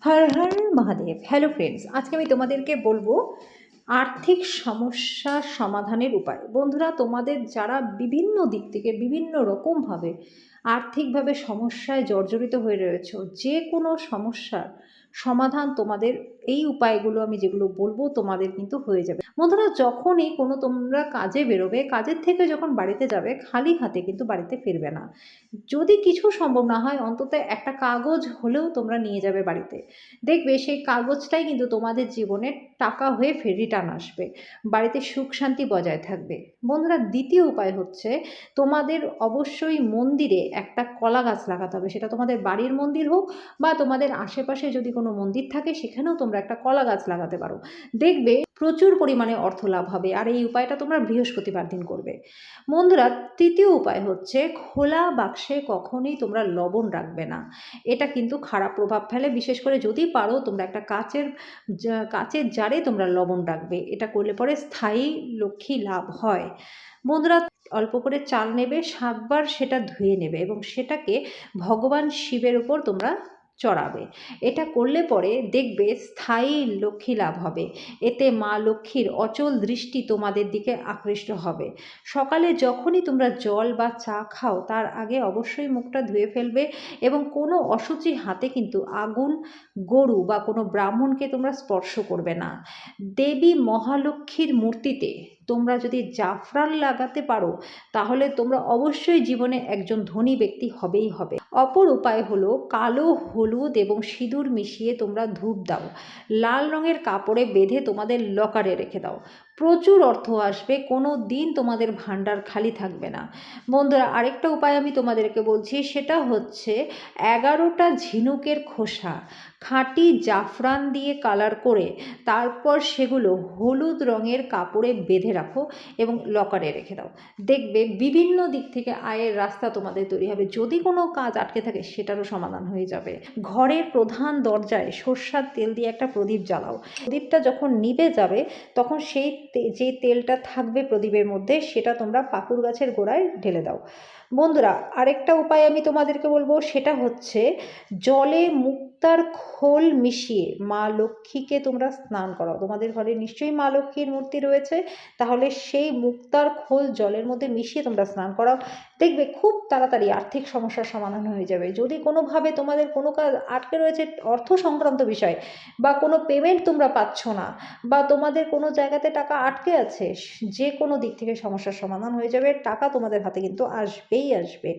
Har Har Mahadev. Hello friends, আজকে আমি তোমাদেরকে বলবো আর্থিক সমস্যা সমাধানের উপায়। বন্ধুরা, তোমাদের যারা বিভিন্ন দিক থেকে বিভিন্ন রকমভাবে আর্থিকভাবে সমস্যায় জর্জরিত হয়ে রয়েছে, যে কোনো সমস্যার সমাধান তোমাদের এই উপায়গুলো আমি যেগুলো বলবো তোমাদের কিন্তু হয়ে যাবে। বন্ধুরা, যখনই কোনো তোমরা কাজে বেরোবে, কাজের থেকে যখন বাড়িতে যাবে, খালি হাতে কিন্তু বাড়িতে ফিরবে না। যদি কিছু সম্ভব না হয়, অন্তত একটা কাগজ হলেও তোমরা নিয়ে যাবে বাড়িতে। দেখবে সেই কাগজটাই কিন্তু তোমাদের জীবনে টাকা হয়ে রিটার্ন আসবে, বাড়িতে সুখ শান্তি বজায় থাকবে। বন্ধুরা, দ্বিতীয় উপায় হচ্ছে তোমাদের অবশ্যই মন্দিরে একটা কলা গাছ লাগাতে হবে। সেটা তোমাদের বাড়ির মন্দির হোক বা তোমাদের আশেপাশে যদি কোনো মন্দির থাকে, সেখানেও তোমরা একটা কলা গাছ লাগাতে পারো। দেখবে প্রচুর পরিমাণে অর্থ লাভ হবে। আর এই উপায়টা তোমরা বৃহস্পতিবার দিন করবে। বন্ধুরা, তৃতীয় উপায় হচ্ছে খোলা বাক্সে কখনোই তোমরা লবণ রাখবে না। এটা কিন্তু খারাপ প্রভাব ফেলে। বিশেষ করে যদি পারো তোমরা একটা কাচের জারে তোমরা লবণ রাখবে। এটা করলে পরে স্থায়ী লক্ষ্মী লাভ হয়। বন্ধুরা, অল্প করে চাল নেবে, 7বার সেটা ধুয়ে নেবে এবং সেটাকে ভগবান শিবের উপর তোমরা চড়াবে। এটা করলে পরে দেখবে স্থায়ী লক্ষ্মী লাভ হবে। এতে মা লক্ষ্মীর অচল দৃষ্টি তোমাদের দিকে আকৃষ্ট হবে। সকালে যখনই তোমরা জল বা চা খাও, তার আগে অবশ্যই মুখটা ধুয়ে ফেলবে এবং কোনো অশুচি হাতে কিন্তু আগুন, গরু বা কোনো ব্রাহ্মণকে তোমরা স্পর্শ করবে না। দেবী মহালক্ষ্মীর মূর্তিতে তোমরা যদি জাফরান লাগাতে পারো, তাহলে তোমরা অবশ্যই জীবনে একজন ধনী ব্যক্তি হবেই হবে। অপর উপায় হলো কালো হলুদ এবং সিঁদুর মিশিয়ে তোমরা ধূপ দাও, লাল রঙের কাপড়ে বেঁধে তোমাদের লকারে রেখে দাও। প্রচুর অর্থ আসবে, কোনো দিন তোমাদের ভাণ্ডার খালি থাকবে না। বন্ধুরা, আরেকটা উপায় আমি তোমাদেরকে বলছি, সেটা হচ্ছে 11টা ঝিনুকের খোসা খাঁটি জাফরান দিয়ে কালার করে তারপর সেগুলো হলুদ রঙের কাপড়ে বেঁধে রাখো এবং লকারে রেখে দাও। দেখবে বিভিন্ন দিক থেকে আয়ের রাস্তা তোমাদের তৈরি হবে। যদি কোনো কাজ আটকে থাকে, সেটারও সমাধান হয়ে যাবে। ঘরের প্রধান দরজায় সর্ষার তেল দিয়ে একটা প্রদীপ জ্বালাও। প্রদীপটা যখন নিভে যাবে, তখন সেই যে তেলটা থাকবে প্রদীপের মধ্যে, সেটা তোমরা পাকুড় গাছের গোড়ায় ঢেলে দাও। বন্ধুরা, আরেকটা উপায় আমি তোমাদেরকে বলবো, সেটা হচ্ছে জলে মুক্তার খোল মিশিয়ে মা লক্ষ্মীকে তোমরা স্নান করাও। তোমাদের ঘরে নিশ্চয়ই মা লক্ষ্মীর মূর্তি রয়েছে, তাহলে সেই মুক্তার খোল জলের মধ্যে মিশিয়ে তোমরা স্নান করাও। দেখবে খুব তাড়াতাড়ি আর্থিক সমস্যার সমাধান হয়ে যাবে। যদি কোনোভাবে তোমাদের কোনো কাজ আটকে রয়েছে অর্থ সংক্রান্ত বিষয়, বা কোনো পেমেন্ট তোমরা পাচ্ছ না, বা তোমাদের কোনো জায়গাতে টাকা আটকে আছে, যে কোনো দিক থেকে সমস্যার সমাধান হয়ে যাবে। টাকা তোমাদের হাতে কিন্তু আসবেই আসবে।